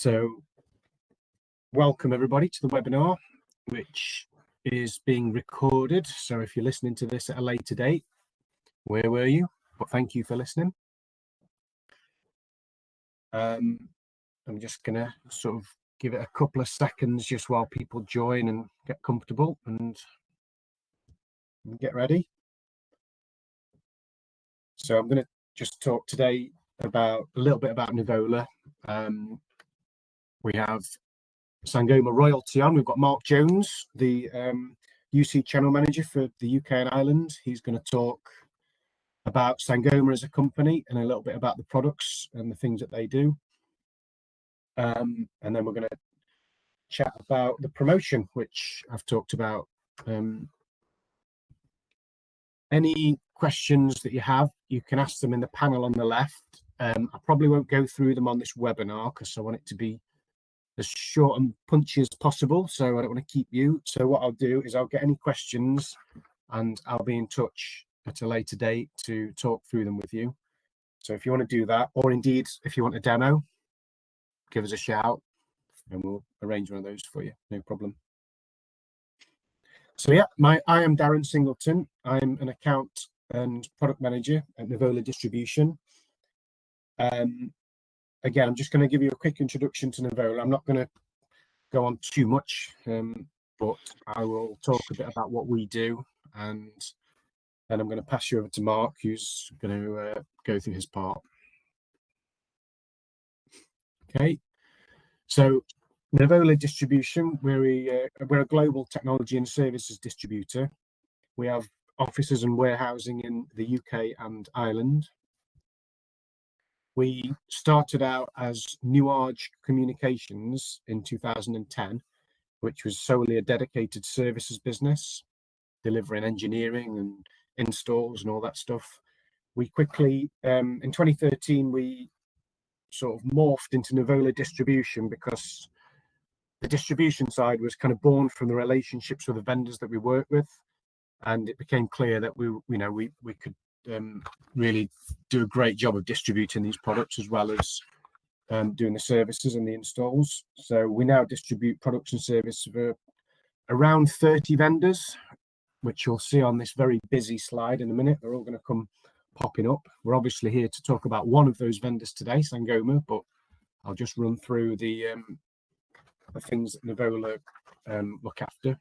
So welcome everybody to the webinar, which is being recorded. So if you're listening to this at a later date, where were you? But thank you for listening. I'm just going to sort of give it a couple of seconds just while people join and get comfortable and get ready. So I'm going to just talk today about a little bit about Nuvola. We have Sangoma royalty on. We've got Mark Jones, the UC channel manager for the UK and Ireland. He's going to talk about Sangoma as a company and a little bit about the products and the things that they do. And then we're going to chat about the promotion, which I've talked about. Any questions that you have, you can ask them in the panel on the left. I probably won't go through them on this webinar because I want it to be as short and punchy as possible, so I don't want to keep you. So what I'll do is I'll get any questions and I'll be in touch at a later date to talk through them with you. So if you want to do that, or indeed if you want a demo, give us a shout and we'll arrange one of those for you, no problem. So yeah, I am Darren Singleton. I'm an account and product manager at Nuvola Distribution. Again, I'm just going to give you a quick introduction to Nuvola. I'm not going to go on too much, but I will talk a bit about what we do, and then I'm going to pass you over to Mark, who's going to go through his part. Okay, so Nuvola Distribution, we're a global technology and services distributor. We have offices and warehousing in the UK and Ireland. We started out as Nuage Communications in 2010, which was solely a dedicated services business, delivering engineering and installs and all that stuff. We quickly, in 2013, we sort of morphed into Nuvola Distribution because the distribution side was kind of born from the relationships with the vendors that we work with, and it became clear that we could really do a great job of distributing these products as well as doing the services and the installs. So we now distribute products and services for around 30 vendors, which you'll see on this very busy slide in a minute. They're all going to come popping up. We're obviously here to talk about one of those vendors today, Sangoma, but I'll just run through the things that Nuvola look after.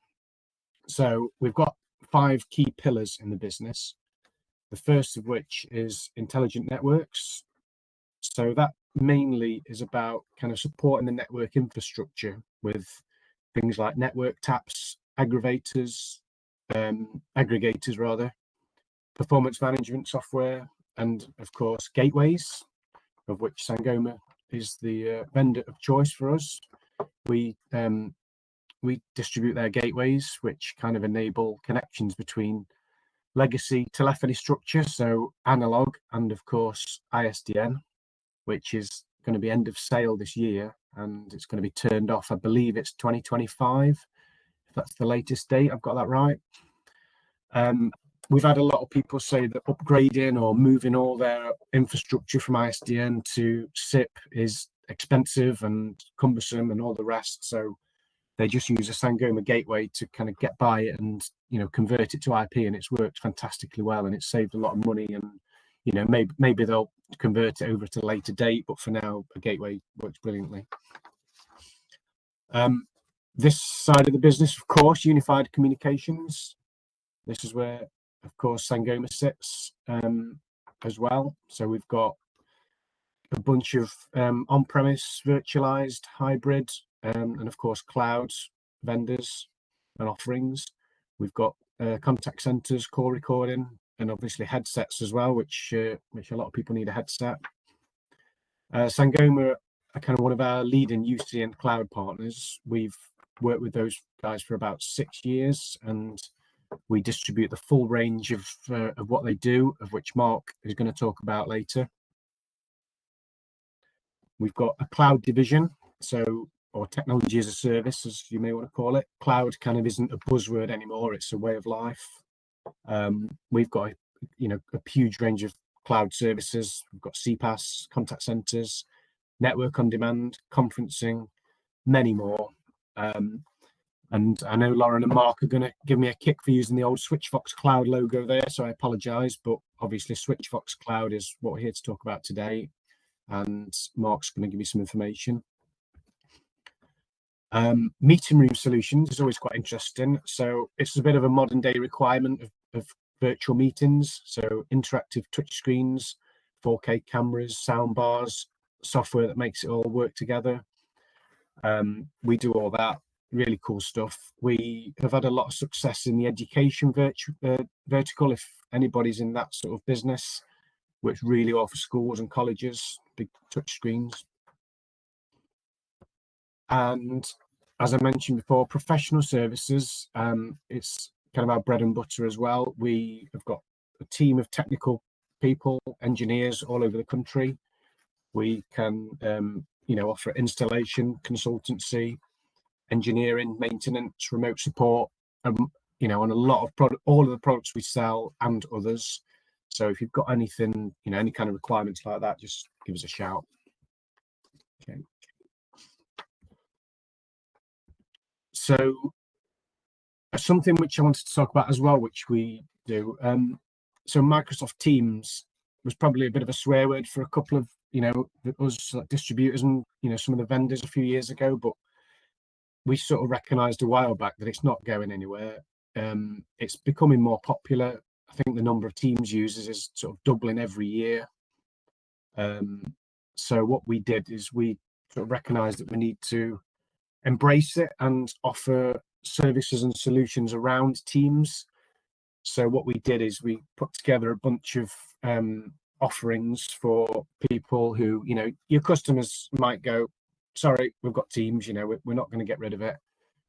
So we've got 5 key pillars in the business. The first of which is intelligent networks. So that mainly is about kind of supporting the network infrastructure with things like network taps, aggregators rather, performance management software, and of course gateways, of which Sangoma is the vendor of choice for us. We distribute their gateways, which kind of enable connections between legacy telephony structure, so analog, and of course ISDN, which is going to be end of sale this year, and it's going to be turned off. I believe it's 2025, if that's the latest date. I've got that right. We've had a lot of people say that upgrading or moving all their infrastructure from ISDN to SIP is expensive and cumbersome and all the rest, so they just use a Sangoma gateway to kind of get by it and convert it to IP, and it's worked fantastically well, and it's saved a lot of money. And maybe they'll convert it over to a later date, but for now a gateway works brilliantly. This side of the business, of course, unified communications. This is where, of course, Sangoma sits as well. So we've got a bunch of on-premise, virtualized, hybrid, and of course cloud vendors and offerings. We've got contact centers, call recording, and obviously headsets as well, which a lot of people need a headset. Sangoma are kind of one of our leading UC and cloud partners. We've worked with those guys for about 6 years, and we distribute the full range of what they do, of which Mark is going to talk about later. We've got a cloud division, or technology as a service, as you may want to call it. Cloud kind of isn't a buzzword anymore; it's a way of life. We've got a huge range of cloud services. We've got CPaaS, contact centers, network on demand, conferencing, many more. And I know Lauren and Mark are going to give me a kick for using the old Switchvox Cloud logo there, so I apologise, but obviously Switchvox Cloud is what we're here to talk about today, and Mark's going to give you some information. Meeting room solutions is always quite interesting. So it's a bit of a modern day requirement of virtual meetings. So interactive touch screens, 4K cameras, sound bars, software that makes it all work together. We do all that. Really cool stuff. We have had a lot of success in the education vertical, if anybody's in that sort of business, which really offer schools and colleges, big touch screens. And as I mentioned before, professional services, it's kind of our bread and butter as well. We have got a team of technical people, engineers all over the country. We can, offer installation, consultancy, engineering, maintenance, remote support, on a lot of all of the products we sell and others. So if you've got anything, any kind of requirements like that, just give us a shout. Okay. So something which I wanted to talk about as well, which we do. So Microsoft Teams was probably a bit of a swear word for a couple of, us distributors and, some of the vendors a few years ago, but we sort of recognized a while back that it's not going anywhere. It's becoming more popular. I think the number of Teams users is sort of doubling every year. So what we did is we sort of recognized that we need to embrace it and offer services and solutions around Teams. So what we did is we put together a bunch of offerings for people who, your customers might go, sorry, we've got Teams, we're not going to get rid of it.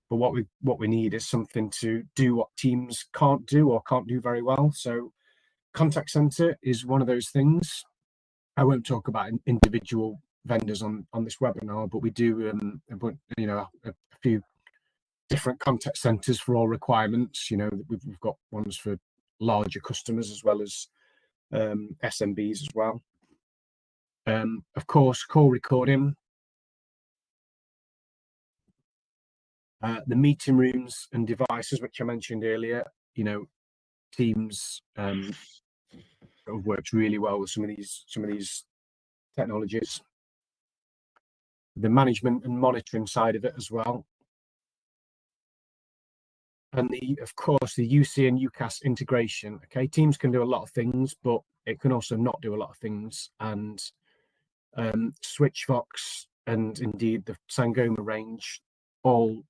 But what we need is something to do what Teams can't do or can't do very well. So contact center is one of those things. I won't talk about individual vendors on this webinar, but we do a few different contact centers for all requirements. We've got ones for larger customers as well as SMBs as well. Of course, call recording, the meeting rooms and devices, which I mentioned earlier. Teams works really well with some of these technologies. The management and monitoring side of it as well. And of course, the UC and UCaaS integration. Okay, Teams can do a lot of things, but it can also not do a lot of things. And Switchvox and indeed the Sangoma range all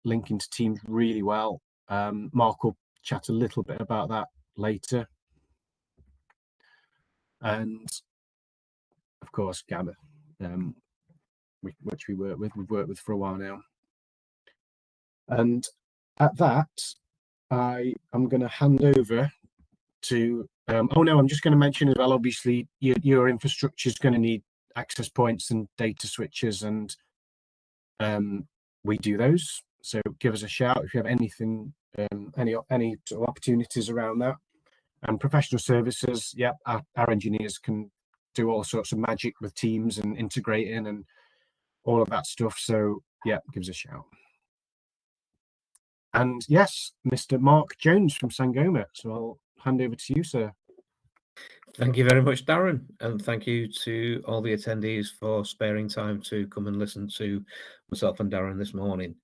link into Teams really well. Mark will chat a little bit about that later. And of course, Gamma, which we've worked with for a while now. And at that, I am going to hand over to, I'm just going to mention as well, obviously, your infrastructure is going to need access points and data switches, and we do those. So give us a shout if you have anything, any sort of opportunities around that. And professional services, yeah, our engineers can do all sorts of magic with Teams and integrating and all of that stuff. So yeah, give us a shout. And yes, Mr. Mark Jones from Sangoma. So I'll hand over to you, sir. Thank you very much, Darren, and thank you to all the attendees for sparing time to come and listen to myself and Darren this morning.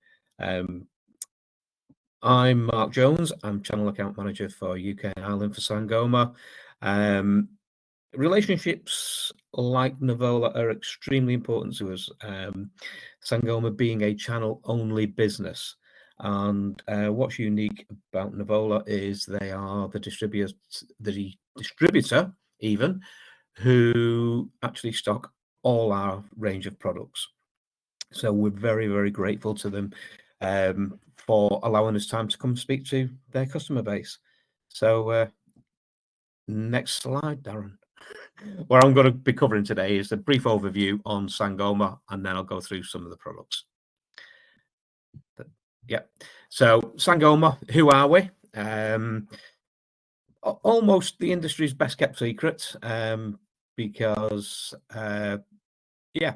I'm Mark Jones. I'm Channel Account Manager for UK and Ireland for Sangoma. Relationships like Nuvola are extremely important to us. Sangoma being a channel-only business. And what's unique about Nuvola is they are the distributor even, who actually stock all our range of products. So we're very, very grateful to them for allowing us time to come speak to their customer base. So next slide, Darren. What I'm going to be covering today is a brief overview on Sangoma, and then I'll go through some of the products. Yeah. So Sangoma, who are we? Almost the industry's best kept secret, because Yeah,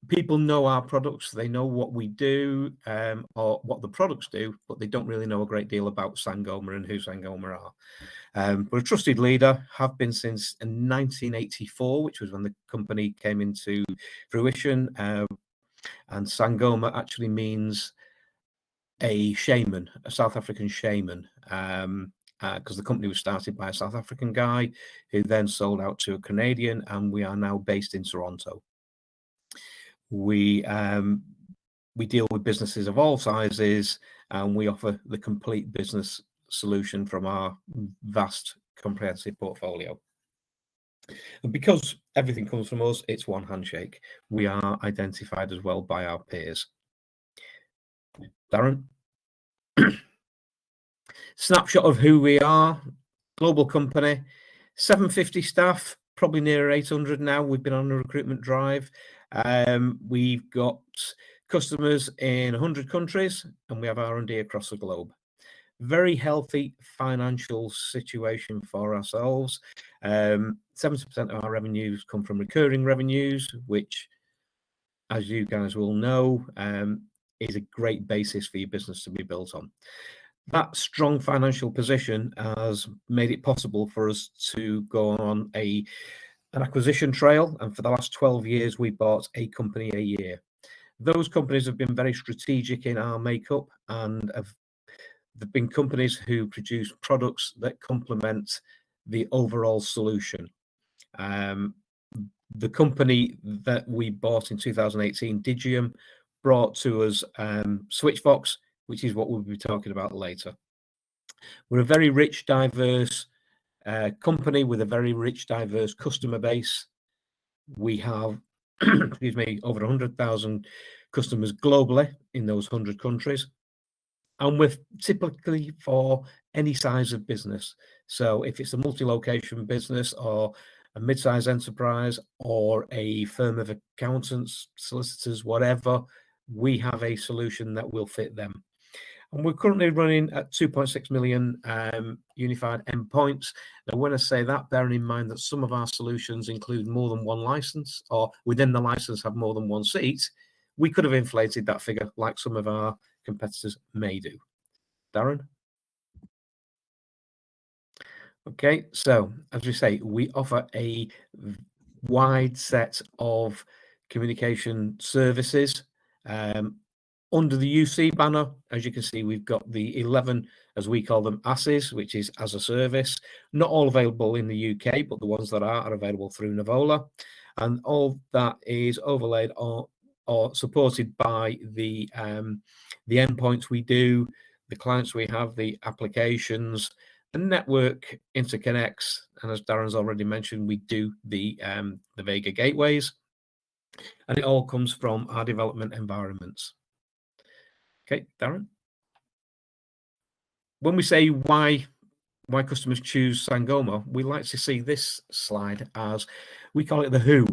people know our products, they know what we do, or what the products do, but they don't really know a great deal about Sangoma and who Sangoma are. We're a trusted leader, have been since 1984, which was when the company came into fruition. And Sangoma actually means a shaman, a South African shaman, because the company was started by a South African guy who then sold out to a Canadian, and we are now based in Toronto. We deal with businesses of all sizes, and we offer the complete business solution from our vast comprehensive portfolio. And because everything comes from us, it's one handshake. We are identified as well by our peers. Darren? Snapshot of who we are. Global company, 750 staff, probably near 800 now. We've been on a recruitment drive. We've got customers in 100 countries, and we have R&D across the globe. Very healthy financial situation for ourselves. 70% of our revenues come from recurring revenues, which, as you guys will know, is a great basis for your business to be built on. That strong financial position has made it possible for us to go on an acquisition trail, and for the last 12 years, we bought a company a year. Those companies have been very strategic in our makeup, and they've been companies who produce products that complement the overall solution. The company that we bought in 2018, Digium, brought to us Switchvox, which is what we'll be talking about later. We're a very rich, diverse company with a very rich, diverse customer base. We have, excuse me, over 100,000 customers globally in those 100 countries. And we're typically for any size of business. So if it's a multi-location business or a mid-sized enterprise or a firm of accountants, solicitors, whatever, we have a solution that will fit them. And we're currently running at 2.6 million unified endpoints. Now, when I say that, bearing in mind that some of our solutions include more than one license, or within the license have more than one seat, we could have inflated that figure like some of our competitors may do. Darren? Okay, so as we say, we offer a wide set of communication services. Under the UC banner, as you can see, we've got the 11, as we call them, ASs, which is as a service. Not all available in the UK, but the ones that are available through Nuvola. And all that is overlaid or supported by the endpoints we do, the clients we have, the applications, the network interconnects, and as Darren's already mentioned, we do the Vega gateways, and it all comes from our development environments. Okay, Darren. When we say why customers choose Sangoma, we like to see this slide as, we call it the who.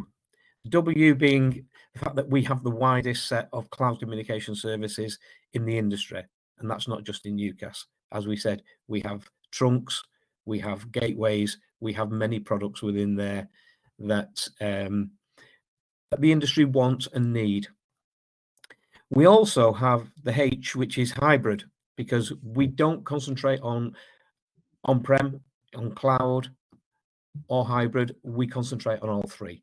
W being the fact that we have the widest set of cloud communication services in the industry, and that's not just in UCaaS. As we said, we have trunks, we have gateways, we have many products within there that the industry wants and need. We also have the H, which is hybrid, because we don't concentrate on-prem, on cloud, or hybrid. We concentrate on all three.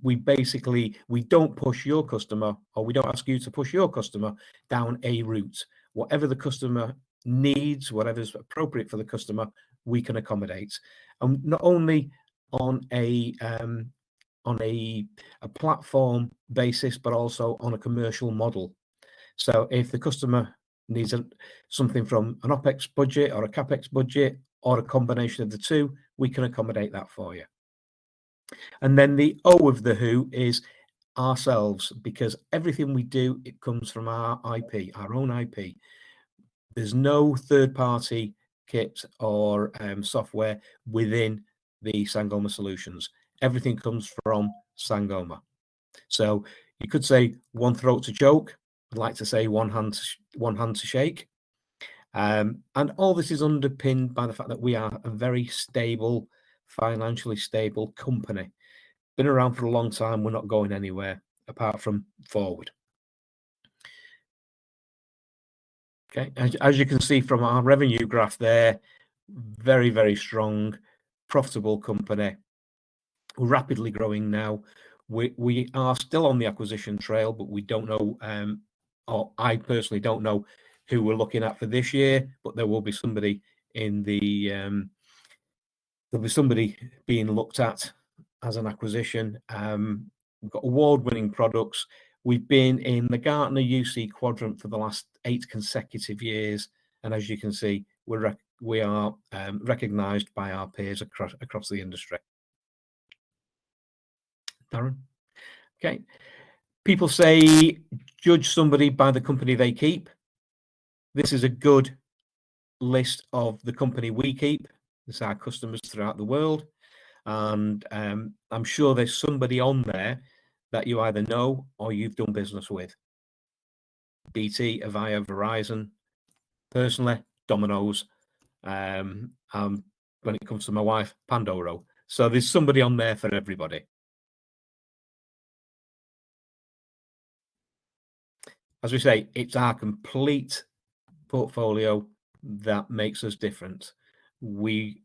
We don't push your customer, or we don't ask you to push your customer down a route. Whatever the customer needs, whatever's appropriate for the customer, we can accommodate. And not only on a platform basis, but also on a commercial model. So if the customer needs something from an OPEX budget or a CAPEX budget or a combination of the two, we can accommodate that for you. And then the O of the who is ourselves, because everything we do, it comes from our IP, our own IP. There's no third-party kit or software within the Sangoma solutions. Everything comes from Sangoma. So you could say one throat to choke. I'd like to say one hand to shake. And all this is underpinned by the fact that we are a very stable, financially stable company. been around for a long time. We're not going anywhere apart from forward. Okay, as you can see from our revenue graph there, very, very strong, profitable company, rapidly growing now. We are still on the acquisition trail, but we don't know, or I personally don't know who we're looking at for this year, but there will be somebody in the, there'll be somebody being looked at as an acquisition. We've got award-winning products. We've been in the Gartner UC quadrant for the last 8 consecutive years, and as you can see, we are recognized by our peers across the industry. Darren? Okay. People say, judge somebody by the company they keep. This is a good list of the company we keep. It's our customers throughout the world. And I'm sure there's somebody on there that you either know or you've done business with. BT, Avaya, Verizon, personally, Domino's, and when it comes to my wife, Pandoro. So there's somebody on there for everybody. As we say, it's our complete portfolio that makes us different. We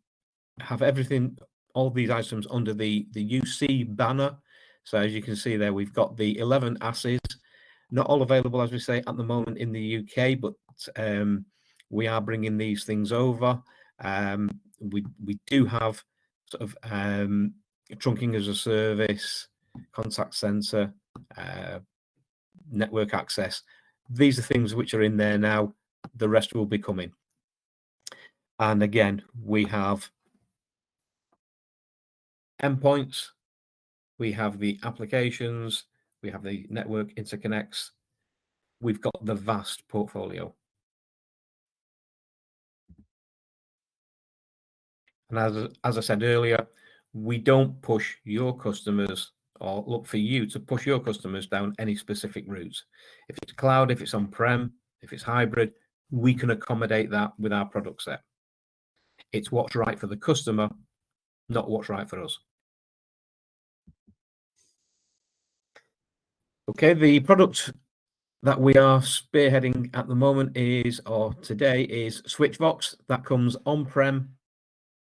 have everything, all these items under the UC banner. So as you can see there, we've got the 11 asses, not all available, as we say, at the moment in the UK, but we are bringing these things over. We do have sort of trunking as a service, contact center, network access. These are things which are in there now. The rest will be coming. And again, we have endpoints, we have the applications, we have the network interconnects. We've got the vast portfolio. And as I said earlier, we don't push your customers or look for you to push your customers down any specific routes. If it's cloud, if it's on-prem, if it's hybrid, we can accommodate that with our product set. It's what's right for the customer, not what's right for us. Okay, the product that we are spearheading at the moment is, or today, is Switchvox. That comes on-prem,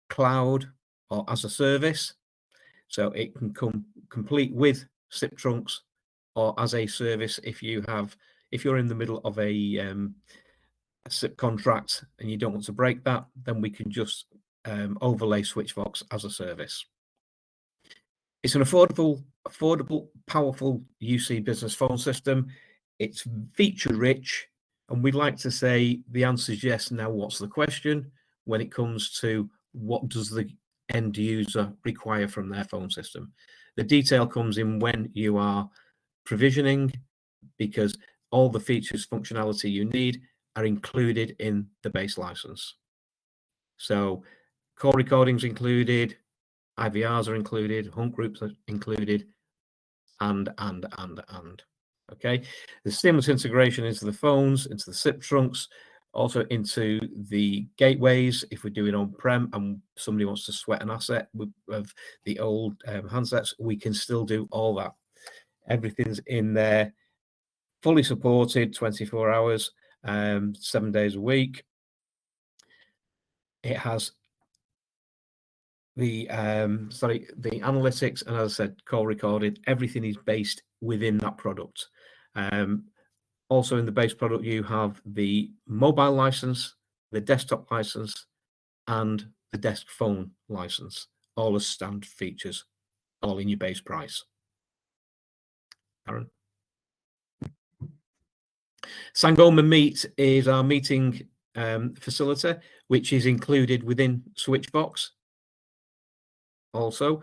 cloud, or as a service. So it can come complete with SIP trunks or as a service if you're in the middle of a SIP contract and you don't want to break that, then we can just overlay Switchvox as a service. It's an affordable, powerful UC business phone system. It's feature rich, and we'd like to say the answer is yes. Now, what's the question when it comes to what does the end user require from their phone system? The detail comes in when you are provisioning, because all the features, functionality you need are included in the base license. So call recordings included, IVRs are included, hunt groups are included, and. Okay, the seamless integration into the phones, into the SIP trunks, also into the gateways. If we're doing on-prem and somebody wants to sweat an asset of the old handsets, we can still do all that. Everything's in there, fully supported, 24 hours, 7 days a week. It has the analytics, and as I said, call recorded. Everything is based within that product. Also in the base product, you have the mobile license, the desktop license, and the desk phone license, all as standard features, all in your base price. Aaron? Sangoma Meet is our meeting facility, which is included within Switchvox also.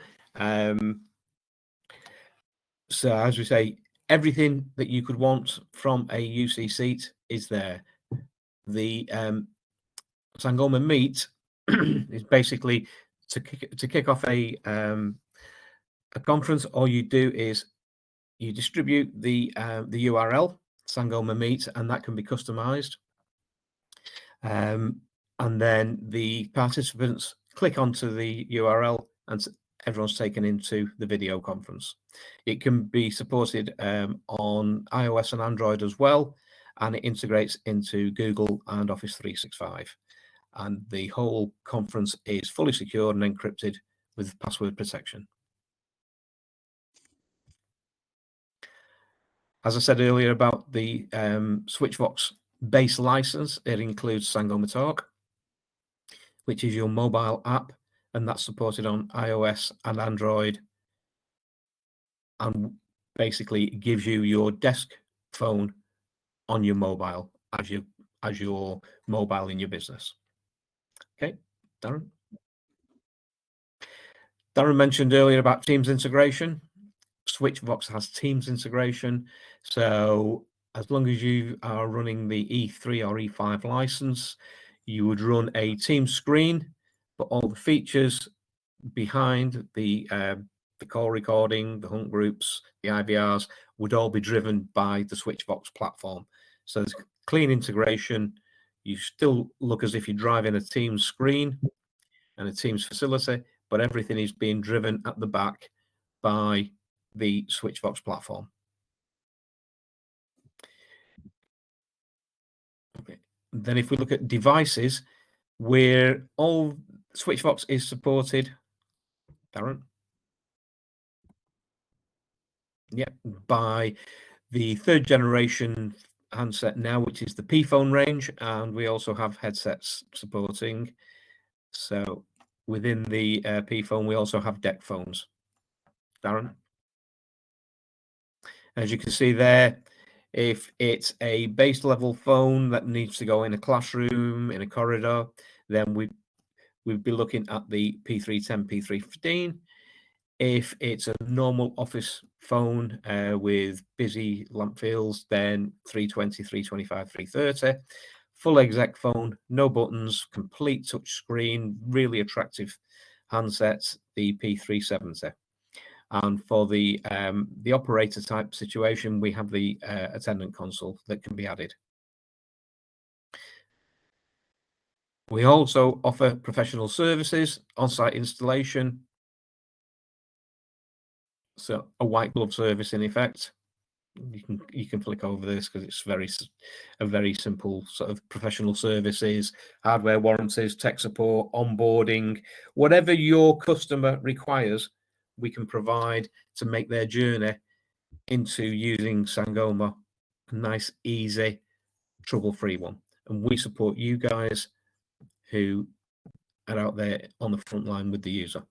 So as we say, everything that you could want from a UC seat is there. The Sangoma Meet is basically to kick off a conference. All you do is you distribute the URL Sangoma Meet, and that can be customized. And then the participants click onto the URL and everyone's taken into the video conference. It can be supported on iOS and Android as well, and it integrates into Google and Office 365. And the whole conference is fully secured and encrypted with password protection. As I said earlier about the Switchvox base license, it includes Sangoma Talk, which is your mobile app, and that's supported on iOS and Android, and basically it gives you your desk phone on your mobile as your mobile in your business. Okay, Darren. Darren mentioned earlier about Teams integration. Switchvox has Teams integration, so as long as you are running the E3 or E5 license, you would run a Teams screen, but all the features behind the call recording, the hunt groups, the IVRs would all be driven by the Switchvox platform. So there's clean integration. You still look as if you're driving a Teams screen and a Teams facility, but everything is being driven at the back by the Switchvox platform. Okay. Then if we look at devices, where all Switchvox is supported, Darren? Yeah, by the 3rd generation handset now, which is the P phone range, and we also have headsets supporting. So within the P phone, we also have deck phones. Darren? As you can see there, if it's a base level phone that needs to go in a classroom, in a corridor, then we'd be looking at the P310, P315. If it's a normal office phone with busy lamp fields, then 320, 325, 330. Full exec phone, no buttons, complete touch screen, really attractive handsets, the P370. And for the operator type situation, we have the attendant console that can be added. We also offer professional services, on-site installation, so a white glove service in effect. You can flick over this because it's a very simple sort of professional services, hardware warranties, tech support, onboarding, whatever your customer requires, we can provide to make their journey into using Sangoma a nice, easy, trouble-free one. And we support you guys who are out there on the front line with the user.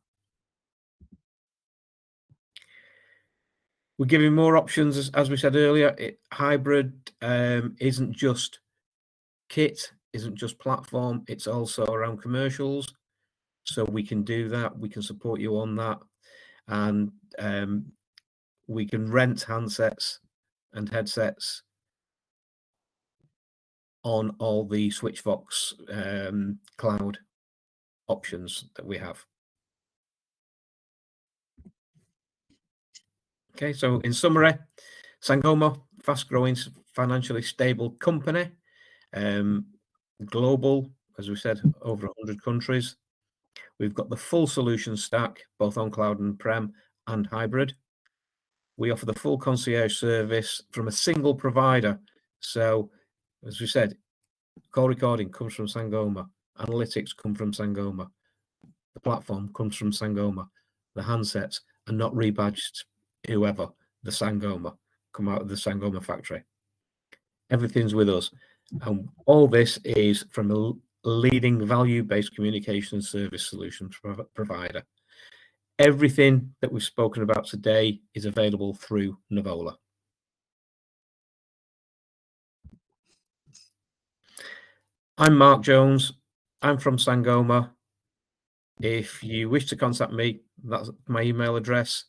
We're giving more options, as we said earlier. Hybrid isn't just kit, isn't just platform, it's also around commercials. So we can do that, we can support you on that. And we can rent handsets and headsets on all the Switchvox cloud options that we have. Okay, so in summary, Sangoma, fast-growing, financially stable company, global, as we said, over 100 countries. We've got the full solution stack, both on cloud and prem and hybrid. We offer the full concierge service from a single provider. So, as we said, call recording comes from Sangoma, analytics come from Sangoma, the platform comes from Sangoma, the handsets are not rebadged whoever, the Sangoma, come out of the Sangoma factory. Everything's with us. And all this is from a leading value-based communication service solutions provider. Everything that we've spoken about today is available through Nuvola. I'm Mark Jones. I'm from Sangoma. If you wish to contact me, that's my email address.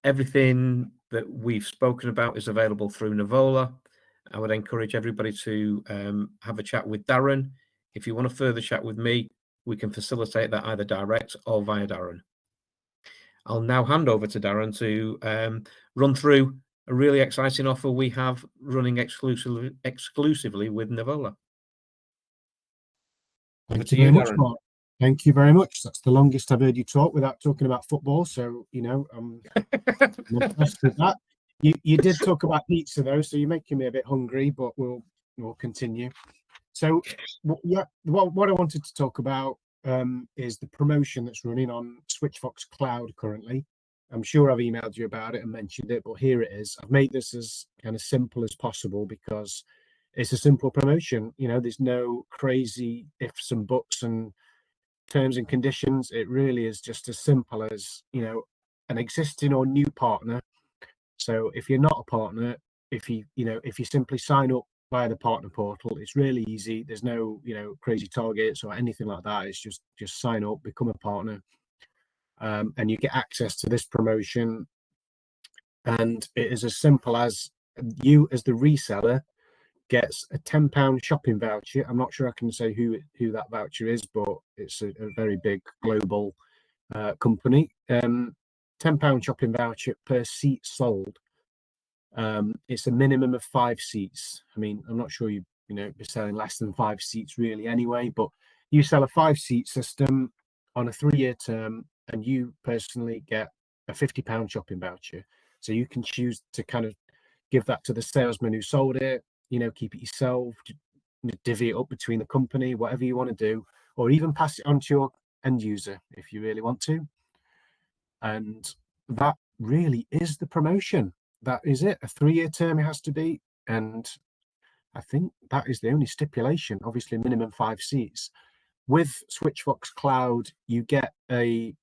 Everything that we've spoken about is available through Nuvola. I would encourage everybody to have a chat with Darren. If you want to further chat with me, we can facilitate that either direct or via Darren. I'll now hand over to Darren to run through a really exciting offer we have running exclusively with Nuvola. Thank you very much, Mark. Thank you very much. That's the longest I've heard you talk without talking about football. So, you know, I'm impressed with that. You did talk about pizza though, so you're making me a bit hungry, but we'll continue. So, what I wanted to talk about is the promotion that's running on Switchvox Cloud currently. I'm sure I've emailed you about it and mentioned it, but here it is. I've made this as kind of simple as possible because it's a simple promotion. You know, there's no crazy ifs and buts and terms and conditions. It really is just as simple as, you know, an existing or new partner. So if you're not a partner, if you simply sign up via the partner portal, it's really easy. There's no, you know, crazy targets or anything like that. It's just sign up, become a partner, and you get access to this promotion. And it is as simple as you, as the reseller, gets a £10 shopping voucher. I'm not sure I can say who that voucher is, but it's a very big global company. £10 shopping voucher per seat sold. It's a minimum of 5 seats. I mean, I'm not sure you know be selling less than 5 seats really anyway, but you sell a 5-seat system on a 3-year term, and you personally get a £50 shopping voucher. So you can choose to kind of give that to the salesman who sold it, you know, keep it yourself, divvy it up between the company, whatever you want to do, or even pass it on to your end user if you really want to. And that really is the promotion. That is it. A 3-year term it has to be. And I think that is the only stipulation, obviously minimum 5 seats. With Switchvox Cloud, you get a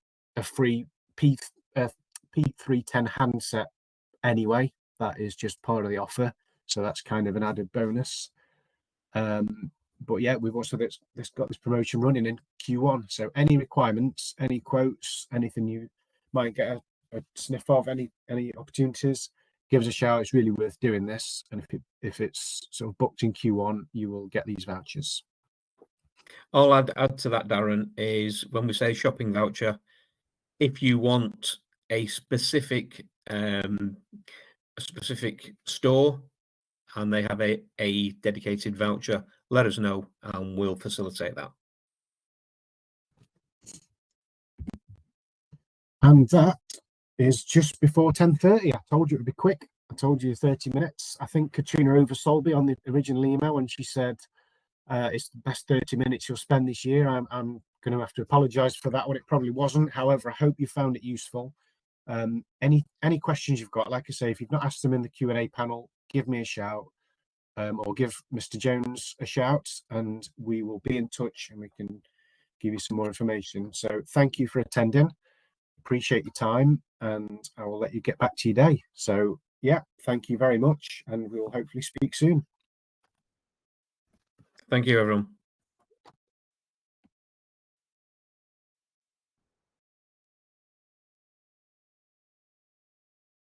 free P310 handset anyway. That is just part of the offer. So that's kind of an added bonus. But yeah, we've also got this promotion running in Q1. So any requirements, any quotes, anything you might get a sniff of, any opportunities, give us a shout. It's really worth doing this. And if it's sort of booked in Q1, you will get these vouchers. All I'd add to that, Darren, is when we say shopping voucher, if you want a specific store and they have a dedicated voucher, let us know and we'll facilitate that. And that is just before 10:30. I told you it would be quick. I told you 30 minutes. I think Katrina oversold me on the original email when she said it's the best 30 minutes you'll spend this year. I'm going to have to apologize for that one. It probably wasn't. However, I hope you found it useful. Any questions you've got, like I say, if you've not asked them in the Q&A panel, give me a shout, or give Mr. Jones a shout, and we will be in touch and we can give you some more information. So thank you for attending. Appreciate your time, and I will let you get back to your day. So yeah, thank you very much, and we will hopefully speak soon. Thank you, everyone.